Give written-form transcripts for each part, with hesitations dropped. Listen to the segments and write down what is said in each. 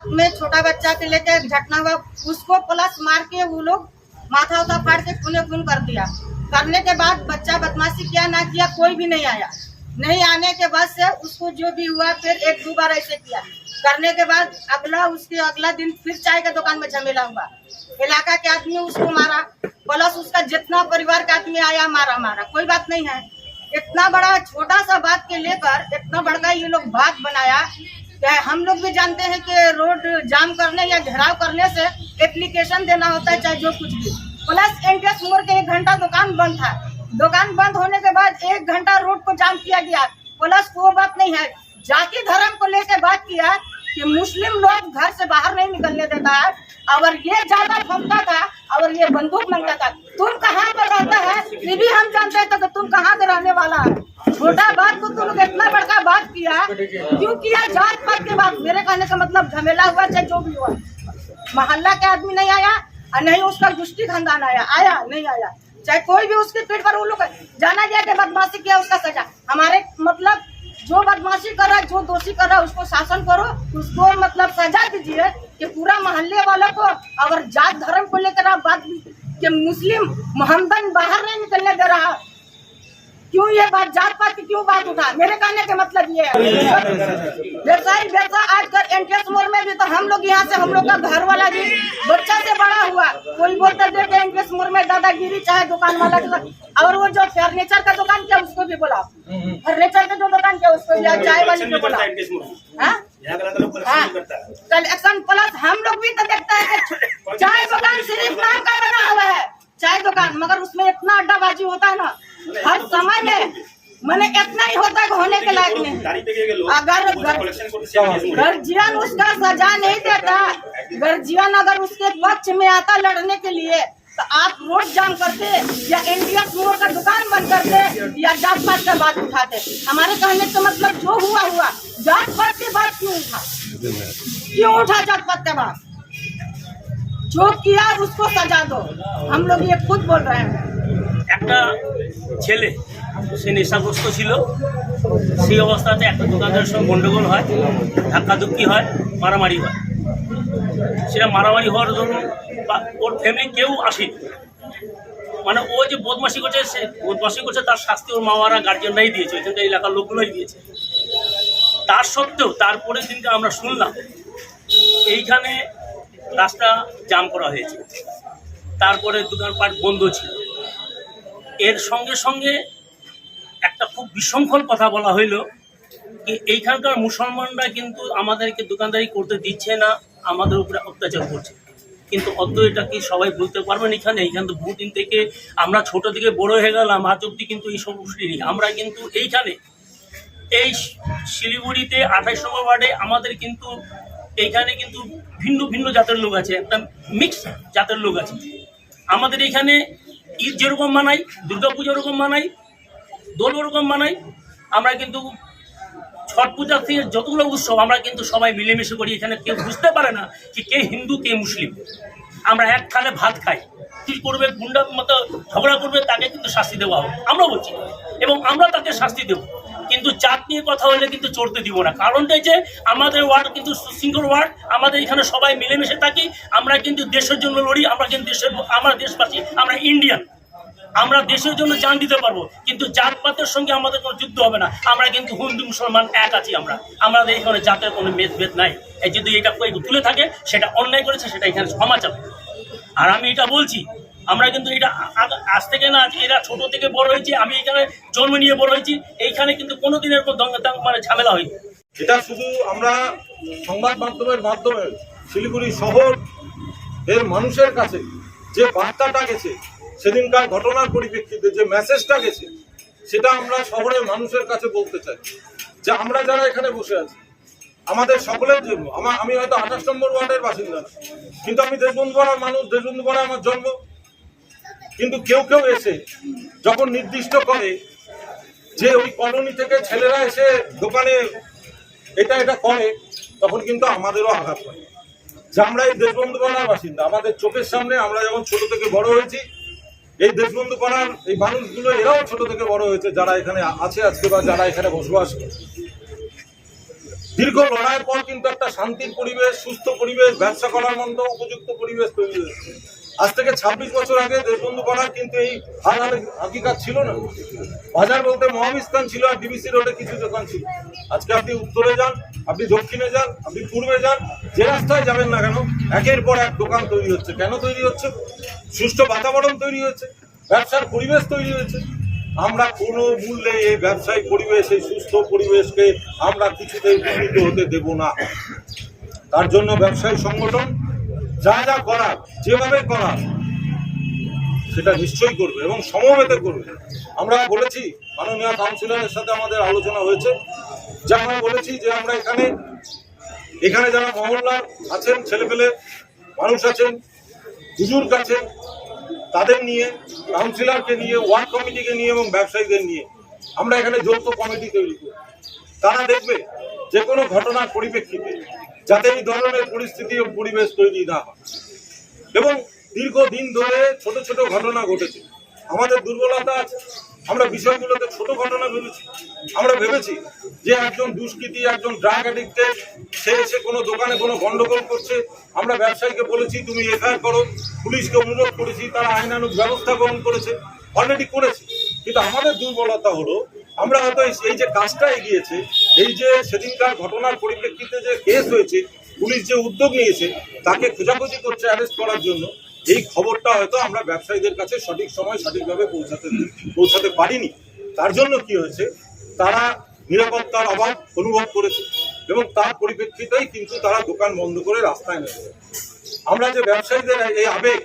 में छोटा बच्चा के लेके घटना हुआ, उसको प्लस मार के वो लोग माथा उथा फाड़ के खूने खून कर दिया। करने के बाद बच्चा बदमाशी किया ना किया, कोई भी नहीं आया। नहीं आने के बाद से उसको जो भी हुआ फिर एक दो बार ऐसे किया। करने के बाद अगला दिन फिर चाय का दुकान में झमेला हुआ। इलाका के आदमी उसको मारा, प्लस उसका जितना परिवार का आदमी आया मारा। कोई बात नहीं है। इतना बड़ा छोटा सा बात के लेकर इतना बड़ा ये लोग बात बनाया। हम लोग भी जानते हैं कि रोड जाम करने या घेराव करने से एप्लीकेशन देना होता है, चाहे जो कुछ भी। प्लस एनटीएस मोड़ के 1 घंटा दुकान बंद था। दुकान बंद होने के बाद 1 घंटा रोड को जाम किया गया। प्लस वो बात नहीं है, जाति धर्म को लेकर बात किया कि मुस्लिम लोग घर से बाहर नहीं निकलने देता है, और ये ज्यादा फंसता था और ये बंदूक मांगता था। तुम कहाँ पर रहता है ये भी हम जानते थे कि तुम कहाँ से रहने वाला है। छोटा बात को तुम इतना बड़का बात किया, क्यों किया? जात पात के बाद। मेरे कहने का मतलब झमेला हुआ चाहे जो भी हुआ, मोहल्ला के आदमी नहीं आया और नहीं उसका गुष्टी खानदान आया नहीं आया। चाहे कोई भी उसके पेट पर वो लोग जाना गया कि बदमाशी किया उसका सजा। हमारे मतलब जो बदमाशी कर रहा है, जो दोषी कर रहा है उसको शासन करो, उसको मतलब सजा दीजिए कि पूरा मोहल्ले वालों को। अगर जात धर्म को लेकर आप बात कि मुस्लिम मोहम्मदन बाहर नहीं निकलने दे रहा, क्यों ये बात जात पात की क्यों बात उठा? मेरे कहने का मतलब ये है व्यवसाय आजकल एनटीएस मोड़ में भी तो हम लोग यहाँ से हम लोग का घर वाला भी बच्चा से बड़ा हुआ, कोई बोलते थे एनटीएस मोड़ में दादागिरी चाहे दुकान वाला के। और वो जो फर्नीचर का दुकान किया उसको भी बोला, फर्नीचर का जो दुकान किया उसको भी, चाय वाली को बोला। कलेक्शन प्लस हम लोग भी तो देखते हैं कि चाय दुकान सिर्फ नाम का बना हुआ है, चाय दुकान, मगर उसमें इतना अड्डाबाजी होता है ना हर समय में, मैंने इतना ही होता है होने के लायक नहीं। अगर गर्जियन उसका सजा नहीं देता, गर्जियन अगर उसके पक्ष में आता लड़ने के लिए, तो आप रोड जाम करते या एनटीएस मोड़ का दुकान बंद करते या जात पात का बात उठाते। हमारे कहने का मतलब जो हुआ, जात पात की बात क्यों उठा जात पात का बात? जो किया उसको सजा दो। हम लोग ये खुद बोल रहे हैं। একটা ছেলে সে নেশাগ্রস্ত ছিল, সেই অবস্থাতে একটা দোকানদারের সঙ্গে গন্ডগোল হয়, ধাক্কাধুক্কি হয়, মারামারি হয়। সেটা মারামারি হওয়ার জন্য ওর ফ্যামিলি কেউ আসেনি, মানে ও যে বদমাশি করছে, সে বদমাশি করছে তার শাস্তি ওর মামারা গার্জিয়ানরাই দিয়েছে, এখানকার এলাকার লোকগুলোই দিয়েছে। তার সত্ত্বেও তারপরের দিনকে আমরা শুনলাম এইখানে রাস্তা জাম করা হয়েছে, তারপরে দোকানপাট বন্ধ ছিল। এর সঙ্গে সঙ্গে একটা খুব বিশৃঙ্খল কথা বলা হইল যে এইখানকার মুসলমানরা কিন্তু আমাদেরকে দোকানদারি করতে দিচ্ছে না, আমাদের উপরে অত্যাচার করছে। কিন্তু এটা কি সবাই বলতে পারবেন? এইখানে তো বহুদিন থেকে আমরা ছোট থেকে বড় হয়ে গেলাম, আজ অব্দি কিন্তু এই সমস্যা নেই। আমরা কিন্তু এইখানে এই শিলিগুড়িতে 28 নম্বর ওয়ার্ডে আমাদের কিন্তু এইখানে কিন্তু ভিন্ন ভিন্ন জাতের লোক আছে, একটা মিক্স জাতের লোক আছে। আমাদের এইখানে ঈদ যেরকম মানাই, দুর্গাপূজা ওরকম মানাই, দোল ওরকম মানাই। আমরা কিন্তু ছট পূজা থেকে যতগুলো উৎসব আমরা কিন্তু সবাই মিলেমিশে করি। এখানে কেউ বুঝতে পারে না যে কে হিন্দু কে মুসলিম। আমরা এক থালে ভাত খাই। কি করবে, গুন্ডা মতো ঝগড়া করবে, তাকে কিন্তু শাস্তি দেওয়া হবে, আমরা বলছি, এবং আমরা তাকে শাস্তি দেব। কিন্তু জাত নিয়ে কথা হলে কিন্তু চড়তে দিব না। কারণটাই যে আমাদের ওয়ার্ড কিন্তু সুশৃঙ্খল ওয়ার্ড, আমাদের এখানে সবাই মিলেমিশে থাকি। আমরা কিন্তু দেশের জন্য লড়ি, আমরা কিন্তু আমরা দেশবাসী, আমরা ইন্ডিয়ান, আমরা দেশের জন্য জান দিতে পারবো। কিন্তু জাতপাতের সঙ্গে আমাদের কোনো যুদ্ধ হবে না। আমরা কিন্তু হিন্দু মুসলমান এক আছি। আমাদের এখানে জাতের কোনো মেদভেদ নাই। এই যদি এটা তুলে থাকে সেটা অন্যায় করেছে, সেটা এখানে ক্ষমা চাবে। আর আমি এটা বলছি, আমরা কিন্তু এটা আজ থেকে না, এরা ছোট থেকে বড় হয়েছে, আমি এখানে জন্ম নিয়ে বড় হয়েছি, এইখানে কিন্তু কোনোদিনের মানে ঝামেলা হয়নি। এটা শুধু আমরা সংবাদ মাধ্যমের মাধ্যমে শিলিগুড়ি শহর এর মানুষের কাছে যে বার্তাটা গেছে, সেদিনকার ঘটনার পরিপ্রেক্ষিতে যে মেসেজটা গেছে, সেটা আমরা শহরের মানুষের কাছে বলতে চাই যে আমরা যারা এখানে বসে আছি, আমাদের সকলের জন্য, আমি হয়তো 28 নম্বর ওয়ার্ডের বাসিন্দা, কিন্তু আমি দেশবন্ধু পাড়ার মানুষ, দেশবন্ধু পাড়ায় আমার জন্ম। কিন্তু কেউ কেউ এসে যখন নির্দিষ্ট করে যে ওই কলোনি থেকে ছেলেরা এসে দোকানে এটা করে, তখন কিন্তু আমাদেরও আঘাত হয় যে আমরা এই দেশবন্ধু পাড়ার বাসিন্দা। আমাদের চোখের সামনে আমরা যখন ছোট থেকে বড় হয়েছি, এই দেশবন্ধু পাড়ার এই মানুষগুলো এরাও ছোট থেকে বড় হয়েছে, যারা এখানে আছে আজকে বা যারা এখানে বসবাস করে। দীর্ঘ লড়াইয়ের পর কিন্তু একটা শান্তির পরিবেশ, সুস্থ পরিবেশ, ব্যবসা করার মতো উপযুক্ত পরিবেশ তৈরি হয়েছে। আজ থেকে 26 বছর আগে দেশবন্ধু পাড়ার কিন্তু এই হাল হাকিকাত ছিল না। বাজার বলতে মহাবিস্তান ছিল আর ডিবিসি রোডে কিছু দোকান ছিল। আজকে আপনি উত্তরে যান, আপনি দক্ষিণে যান, আপনি পূর্বে যান, যে রাস্তায় যাবেন না কেন একের পর এক দোকান তৈরি হচ্ছে। কেন তৈরি হচ্ছে? সুষ্ঠু বাতাবরণ তৈরি হয়েছে, ব্যবসার পরিবেশ তৈরি হয়েছে। আমরা কোনো মূল্যে এই ব্যবসায়িক পরিবেশ, এই সুস্থ পরিবেশকে আমরা কিছুতেই বিঘ্নিত হতে দেব না। তার জন্য ব্যবসায়ী সংগঠন যা যা করার, যেভাবে করার সেটা নিশ্চয়ই করবে এবং সমবেত করবে। আমরা বলেছি, মাননীয় কাউন্সিলরের সাথে আমাদের আলোচনা হয়েছে, যা আমরা বলেছি যে আমরা এখানে যারা মহল্লার আছেন, ছেলেপেলে মানুষ আছেন, বুজুর্গ আছেন, তাদের নিয়ে, কাউন্সিলরকে নিয়ে, ওয়ার্ড কমিটিকে নিয়ে এবং ব্যবসায়ীদের নিয়ে আমরা এখানে যৌথ কমিটি তৈরি করি। তারা দেখবে যে কোনো ঘটনার পরিপ্রেক্ষিতে যাতে এই ধরনের পরিস্থিতি ও পরিবেশ তৈরি না হয়। এবং দীর্ঘদিন ধরে ছোট ছোট ঘটনা ঘটেছে, আমাদের দুর্বলতা আছে, আমরা বিষয়গুলোতে ছোট ঘটনা ভেবেছি। আমরা ভেবেছি যে একজন দুষ্কৃতী, একজন ড্রাগ অ্যাডিক্টেড, সে এসে কোনো দোকানে কোনো গন্ডগোল করছে, আমরা ব্যবসায়ীকে বলেছি তুমি এফআইআর করো, পুলিশকে অনুরোধ করেছি, তারা আইনানুগ ব্যবস্থা গ্রহণ করেছে, অলরেডি করেছে। কিন্তু আমাদের দুর্বলতা হলো আমরা হয়তো এই যে কাজটা এগিয়েছে, এই যে সেদিনকার ঘটনার পরিপ্রেক্ষিতে যে কেস হয়েছে, পুলিশ যে উদ্যোগ নিয়েছে তাকে খোঁজাখুঁজি করছে অ্যারেস্ট করার জন্য, এই খবরটা হয়তো আমরা ব্যবসায়ীদের কাছে সঠিক সময় সঠিকভাবে পৌঁছাতে পারিনি। তার জন্য কি হয়েছে, তারা নিরাপত্তার অভাব অনুভব করেছে এবং তার পরিপ্রেক্ষিতেই কিন্তু তারা দোকান বন্ধ করে রাস্তায় নেমেছে। আমরা যে ব্যবসায়ীদের এই আবেগ,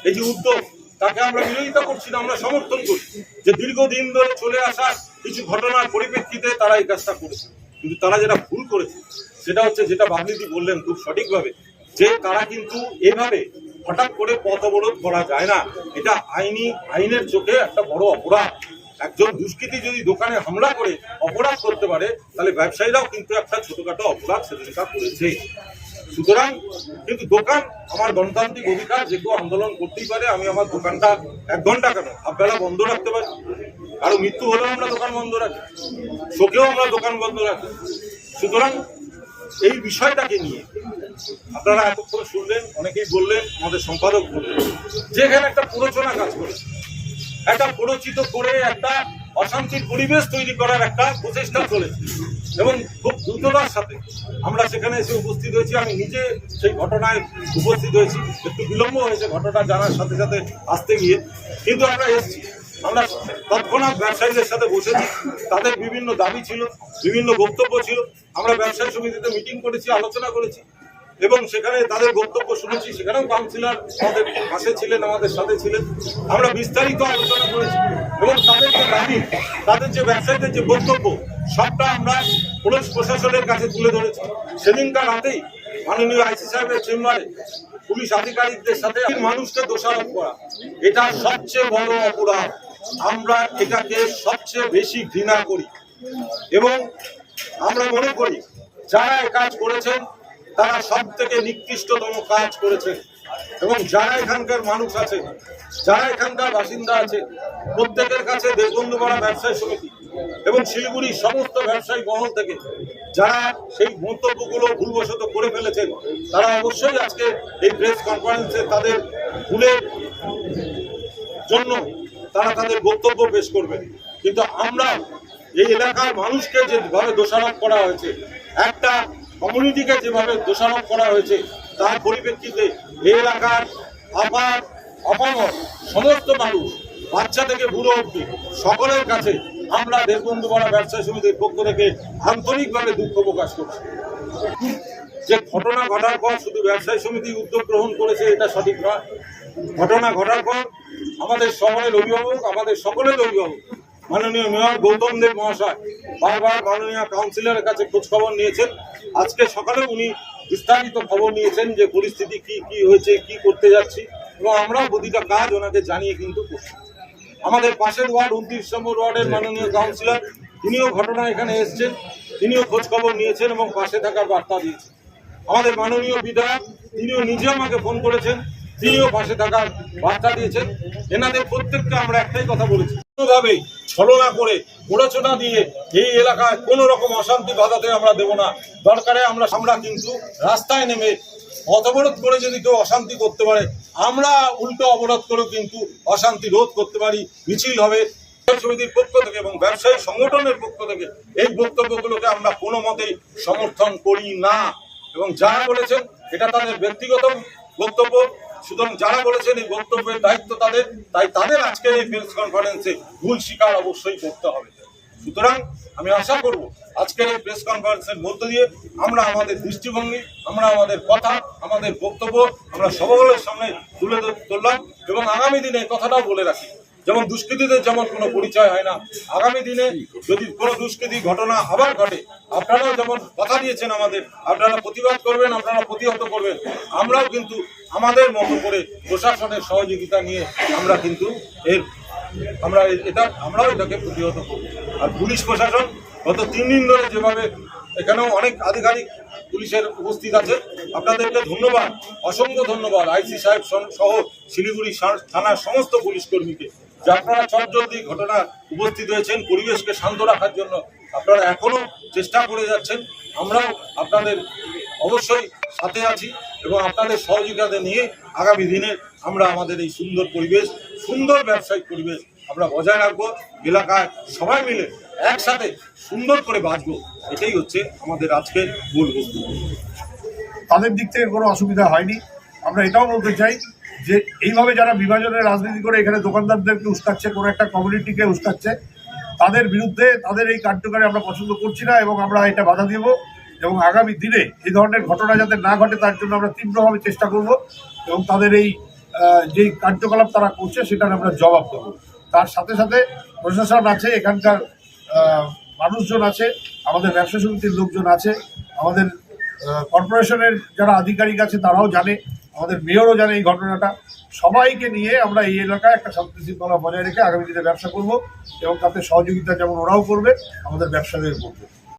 এই যে উদ্যোগ, তাকে আমরা বিরোধিতা করছি না, আমরা সমর্থন করি যে দীর্ঘদিন ধরে চলে আসা কিছু ঘটনার পরিপ্রেক্ষিতে তারা এই কাজটা করেছে। কিন্তু তারা যেটা ভুল করেছে সেটা হচ্ছে, যেটা বাবলিদি বললেন খুব সঠিকভাবে, যে তারা কিন্তু এভাবে হঠাৎ করে পথ অবরোধ করা যায় না। এটা আইনের চোখে একটা বড় অপরাধ। একজন দুষ্কৃতী যদি দোকানে হামলা করে অপরাধ করতে পারে, তাহলে ব্যবসায়ীরাও কিন্তু একটা ছোটখাটো অপরাধ সেদিনটা করেছে। সুতরাং কিন্তু দোকান আমার গণতান্ত্রিক অধিকার, যে কেউ আন্দোলন করতেই পারে। আমি আমার দোকানটা 1 ঘন্টা কেন হাফবেলা বন্ধ রাখতে পারি, কারো মৃত্যু হলেও আমরা দোকান বন্ধ রাখি, শোকেও আমরা দোকান বন্ধ রাখি। সুতরাং এই বিষয়টাকে নিয়ে আপনারা এতক্ষণ শুনলেন, অনেকেই বললেন, আমাদের সম্পাদক বললেন যে এখানে একটা প্ররোচনা কাজ করেছে, একটা প্ররোচিত করে একটা অশান্তির পরিবেশ তৈরি করার একটা প্রচেষ্টা চলেছে এবং খুব দ্রুততার সাথে আমরা সেখানে এসে উপস্থিত হয়েছি। আমি নিজে সেই ঘটনায় উপস্থিত হয়েছি, একটু বিলম্ব হয়েছে ঘটনা জানার সাথে সাথে আসতে গিয়ে, কিন্তু আমরা এসেছি। আমরা তৎক্ষণাৎ ব্যবসায়ীদের সাথে বসেছি, তাদের বিভিন্ন দাবি ছিল, বিভিন্ন বক্তব্য ছিল। আমরা ব্যবসায়ী সমিতিতে মিটিং করেছি, আলোচনা করেছি এবং সেখানে তাদের বক্তব্য শুনেছি। সেখানেও কাউন্সিলর আমাদের পাশে ছিলেন, আমাদের সাথে ছিলেন। আমরা বিস্তারিত আলোচনা করেছি এবং তাদের যে দাবি, তাদের যে ব্যবসায়ীদের যে বক্তব্য, সবটা আমরা পুলিশ প্রশাসনের কাছে তুলে ধরেছি। সেদিনকার রাতেই মাননীয় আইসি সাহেবের চেম্বারে পুলিশ আধিকারিকদের সাথে মানুষকে দোষারোপ করা, এটা সবচেয়ে বড় অপরাধ। আমরা এটাকে সবচেয়ে বেশি ঘৃণা করি এবং আমরা মনে করি যারা এই কাজ করেছেন তারা সব থেকে নিকৃষ্টতম কাজ করেছেন। এবং যারা এখানকার মানুষ আছে, যারা এখানকার বাসিন্দা আছে, প্রত্যেকের কাছে দেশবন্ধু পাড়া ব্যবসায়ী সমিতি এবং শিলিগুড়ির সমস্ত ব্যবসায়ী মহল থেকে যারা সেই মন্তব্যগুলো ভুলবশত করে ফেলেছেন, তারা অবশ্যই আজকে এই প্রেস কনফারেন্সে তাদের ভুলের জন্য তারা তাদের বক্তব্য পেশ করবেন। কিন্তু আমরা এই এলাকার মানুষকে যেভাবে দোষারোপ করা হয়েছে, একটা কমিউনিটিকে যেভাবে দোষারোপ করা হয়েছে, তার পরিপ্রেক্ষিতে এই এলাকার আপামর সমস্ত মানুষ, বাচ্চা থেকে বুড়ো অবধি সকলের কাছে আমরা দেশবন্ধু পাড়া ব্যবসায়ী সমিতির পক্ষ থেকে আন্তরিকভাবে দুঃখ প্রকাশ করছি। যে ঘটনা ঘটার পর শুধু ব্যবসায়ী সমিতি উদ্যোগ গ্রহণ করেছে এটা সঠিক নয়। ঘটনা ঘটার পর আমাদের শহরের অভিভাবক, আমাদের সকলের অভিভাবক মাননীয় মেয়র গৌতম দেব মহাশয় বারবার মাননীয় কাউন্সিলরের কাছে খোঁজ খবর নিয়েছেন। আজকে সকালে উনি বিস্তারিত খবর নিয়েছেন যে পরিস্থিতি কি হয়েছে, কি করতে যাচ্ছি, এবং আমরাও প্রতিটা কাজ ওনাকে জানিয়ে কিন্তু করছি। আমাদের পাশের ওয়ার্ড 29 নম্বর ওয়ার্ডের মাননীয় কাউন্সিলর, তিনিও ঘটনা এখানে এসেছেন, তিনিও খোঁজ খবর নিয়েছেন এবং পাশে থাকার বার্তা দিয়েছেন। আমাদের মাননীয় বিধায়ক, তিনিও নিজে আমাকে ফোন করেছেন, তিনিও পাশে থাকার বার্তা দিয়েছেন। এনাদের প্রত্যেককে আমরা একটাই কথা বলেছি, কোনোভাবেই ছলনা করে প্ররোচনা দিয়ে এই এলাকায় কোনো রকম অশান্তি বাধাতে আমরা দেব না। দরকারে আমরা কিন্তু রাস্তায় নেমে অবরোধ করে যদি কেউ অশান্তি করতে পারে, আমরা উল্টো অবরোধ করেও কিন্তু অশান্তি রোধ করতে পারি। মিছিল হবে সমিতির পক্ষ থেকে এবং ব্যবসায়ী সংগঠনের পক্ষ থেকে। এই বক্তব্যগুলোকে আমরা কোনো মতেই সমর্থন করি না এবং যারা বলেছেন এটা তাদের ব্যক্তিগত বক্তব্য। সুতরাং যারা বলেছেন এই বক্তব্যের দায়িত্ব তাদের, তাই তাদের আজকের এই প্রেস কনফারেন্সে ভুল স্বীকার অবশ্যই করতে হবে। সুতরাং আমি আশা করব আজকের এই প্রেস কনফারেন্সের মধ্য দিয়ে আমরা আমাদের দৃষ্টিভঙ্গি, আমরা আমাদের কথা, আমাদের বক্তব্য আমরা সকলের সামনে তুলে ধরলাম এবং আগামী দিনে কথাটাও বলে রাখি, যেমন দুষ্কৃতীদের যেমন কোনো পরিচয় হয় না, আগামী দিনে যদি কোনো দুষ্কৃতি ঘটনা আবার ঘটে, আপনারাও যেমন কথা দিয়েছেন আমাদের, আপনারা প্রতিবাদ করবেন, আপনারা প্রতিহত করবেন, আমরাও কিন্তু আমাদের মতো করে প্রশাসনের সহযোগিতা নিয়ে আমরাও এটাকে প্রতিহত করব। আর পুলিশ প্রশাসন গত 3 দিন ধরে যেভাবে এখানেও অনেক আধিকারিক পুলিশের উপস্থিত আছে, আপনাদেরকে ধন্যবাদ, অসংখ্য ধন্যবাদ আইসি সাহেব সহ শিলিগুড়ি থানার সমস্ত পুলিশ কর্মীকে, যে আপনারা চটজলদি ঘটনা উপস্থিত হয়েছেন পরিবেশকে শান্ত রাখার জন্য। আপনারা এখনো চেষ্টা করে যাচ্ছেন, আমরাও আপনাদের অবশ্যই সাথে আছি এবং আপনাদের সহযোগিতা নিয়ে আগামী দিনে আমরা আমাদের এই সুন্দর পরিবেশ, সুন্দর ব্যবসায়িক পরিবেশ আমরা বজায় রাখবো। এলাকায় সবাই মিলে একসাথে সুন্দর করে বাঁচবো, এটাই হচ্ছে আমাদের আজকের মূল বক্তব্য। তাদের দিক থেকে কোনো অসুবিধা হয়নি। আমরা এটাও বলতে চাই যে এইভাবে যারা বিভাজনের রাজনীতি করে এখানে দোকানদারদেরকে উস্কাচ্ছে, কোনো একটা কমিউনিটিকে উস্কাচ্ছে, তাদের বিরুদ্ধে তাদের এই কার্যকরী আমরা পছন্দ করছি না এবং আমরা এটা বাধা দেব এবং আগামী দিনে এই ধরনের ঘটনা যাতে না ঘটে তার জন্য আমরা তীব্রভাবে চেষ্টা করব এবং তাদের এই যে কার্যকলাপ তারা করছে সেটার আমরা জবাব দেবো। তার সাথে সাথে প্রশাসন আছে, এখানকার মানুষজন আছে, আমাদের ব্যবসা সমিতির লোকজন আছে, আমাদের কর্পোরেশনের যারা আধিকারিক আছে তারাও জানে, আমাদের মেয়রও জানে এই ঘটনাটা। সবাইকে নিয়ে আমরা এই এলাকায় একটা শান্তি শৃঙ্খলা বজায় রেখে আগামী দিনে ব্যবসা করব এবং তাতে সহযোগিতা যেমন ওরাও করবে, আমাদের ব্যবসায়ীও করবে।